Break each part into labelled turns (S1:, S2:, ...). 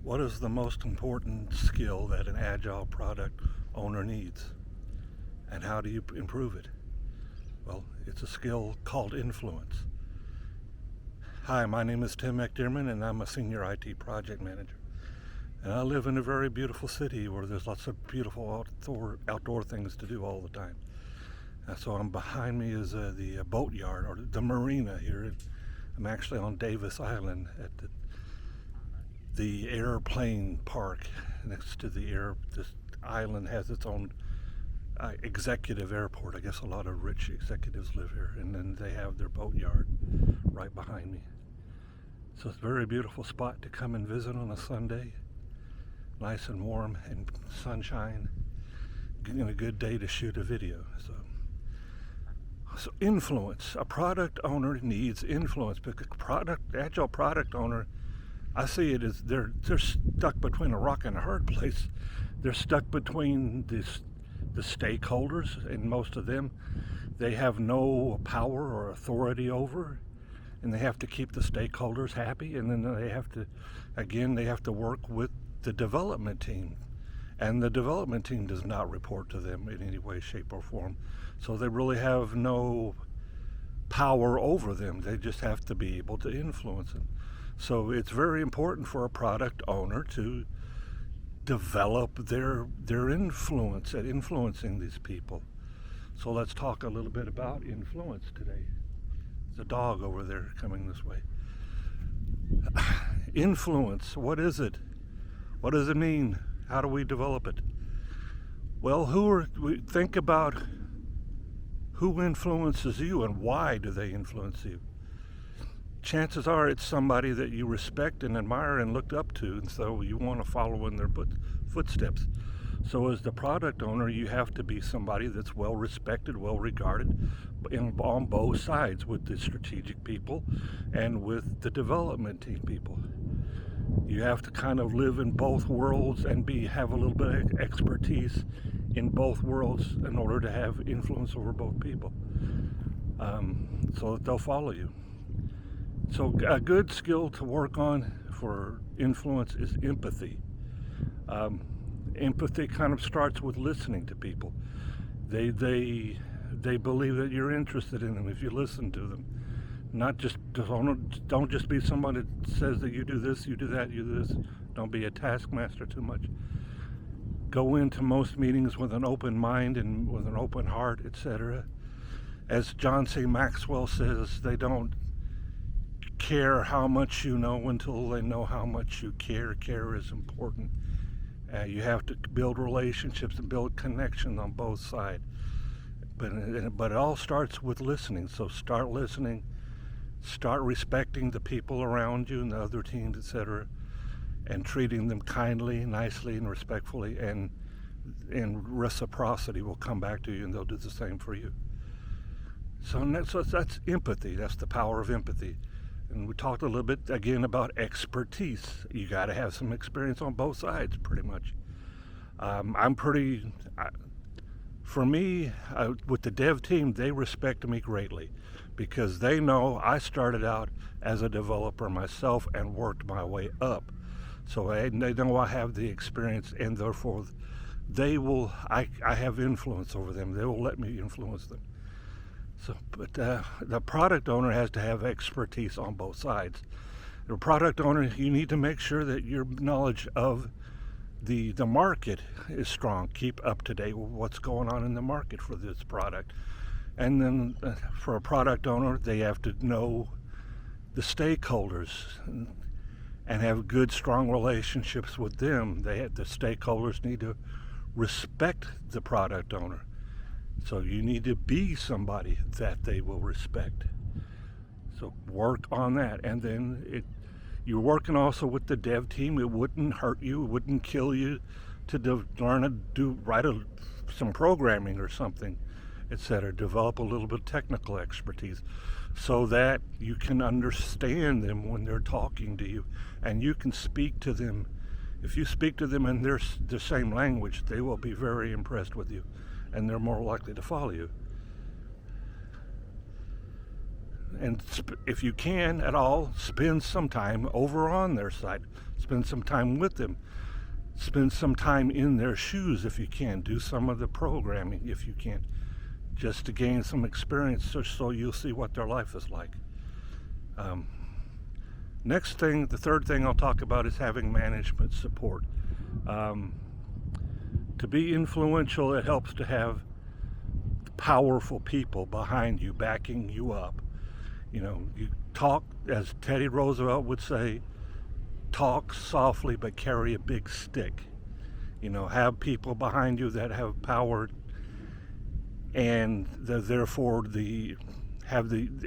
S1: What is the most important skill that an Agile product owner needs? And how do you improve it? Well, it's a skill called influence. Hi, my name is Tim McDermott and I'm a senior IT project manager. And I live in a very beautiful city where there's lots of beautiful outdoor things to do all the time. So behind me is the boat yard, or the marina here. I'm actually on Davis Island at the airplane park next to this island has its own executive airport. I guess a lot of rich executives live here, and then they have their boat yard right behind me. So it's a very beautiful spot to come and visit on a Sunday. Nice and warm and sunshine. Getting a good day to shoot a video. So influence. A product owner needs influence, because agile product owner, I see it as they're stuck between a rock and a hard place. They're stuck between the stakeholders, and most of them they have no power or authority over, and they have to keep the stakeholders happy, and then they have to work with the development team, and the development team does not report to them in any way, shape, or form. So they really have no power over them. They just have to be able to influence them. So it's very important for a product owner to develop their influence at influencing these people. So let's talk a little bit about influence today. There's a dog over there coming this way. Influence, what is it? What does it mean? How do we develop it? Well, think about who influences you and why do they influence you. Chances are it's somebody that you respect and admire and looked up to, and so you want to follow in their footsteps. So as the product owner, you have to be somebody that's well respected, well regarded on both sides, with the strategic people and with the development team people. You have to kind of live in both worlds and have a little bit of expertise in both worlds in order to have influence over both people, so that they'll follow you. So a good skill to work on for influence is empathy. Empathy kind of starts with listening to people. They believe that you're interested in them if you listen to them. Don't just be somebody that says that you do this, you do that, you do this. Don't be a taskmaster too much. Go into most meetings with an open mind and with an open heart, etc. As John C. Maxwell says, they don't care how much you know until they know how much you care. Care is important. You have to build relationships and build connections on both sides. But it all starts with listening. So start listening. Start respecting the people around you and the other teams, etc., and treating them kindly, nicely, and respectfully, and reciprocity will come back to you, and they'll do the same for you. So that's empathy. That's the power of empathy. And we talked a little bit again about expertise. You got to have some experience on both sides, pretty much. For me, with the dev team, they respect me greatly, because they know I started out as a developer myself and worked my way up. So they know I have the experience, and therefore I have influence over them. They will let me influence them. So, but the product owner has to have expertise on both sides. The product owner, you need to make sure that your knowledge of the market is strong. Keep up to date with what's going on in the market for this product. And then for a product owner, they have to know the stakeholders and have good, strong relationships with them. The stakeholders need to respect the product owner. So you need to be somebody that they will respect. So work on that. And then you're working also with the dev team. It wouldn't hurt you, it wouldn't kill you to learn to write some programming or something, etc. Develop a little bit of technical expertise so that you can understand them when they're talking to you, and you can speak to them. If you speak to them in the same language, they will be very impressed with you, and they're more likely to follow you. And if you can at all, spend some time over on their side. Spend some time with them. Spend some time in their shoes if you can. Do some of the programming if you can, just to gain some experience so you'll see what their life is like. Next thing, the third thing I'll talk about is having management support. To be influential, it helps to have powerful people behind you, backing you up. You know, you talk, as Teddy Roosevelt would say, talk softly but carry a big stick. You know, have people behind you that have power, and therefore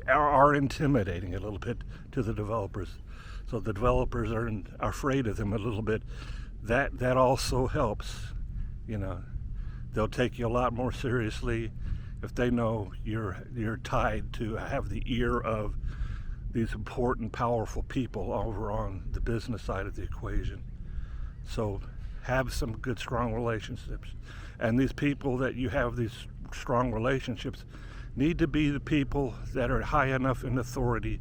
S1: are intimidating a little bit to the developers. So the developers are afraid of them a little bit. That also helps. You know, they'll take you a lot more seriously if they know you're tied to have the ear of these important, powerful people over on the business side of the equation. So have some good, strong relationships. And these people that you have these strong relationships need to be the people that are high enough in authority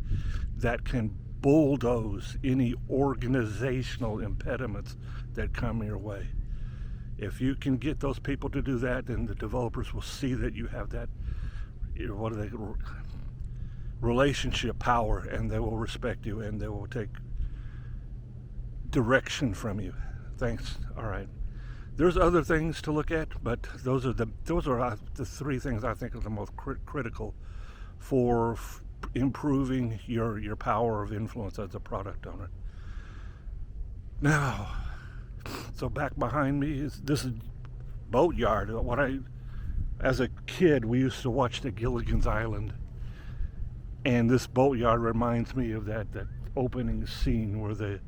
S1: that can bulldoze any organizational impediments that come your way. If you can get those people to do that, then the developers will see that you have that, relationship power, and they will respect you and they will take direction from you. Thanks. All right. There's other things to look at, but those are the three things I think are the most critical for improving your power of influence as a product owner. Now, so back behind me this is Boatyard. As a kid, we used to watch the Gilligan's Island, and this Boatyard reminds me of that opening scene where the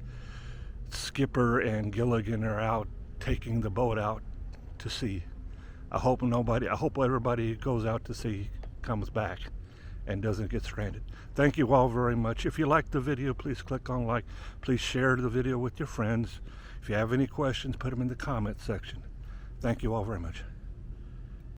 S1: skipper and Gilligan are out taking the boat out to sea. I hope everybody who goes out to sea comes back and doesn't get stranded. Thank you all very much. If you liked the video, please click on like. Please share the video with your friends. If you have any questions, put them in the comment section. Thank you all very much.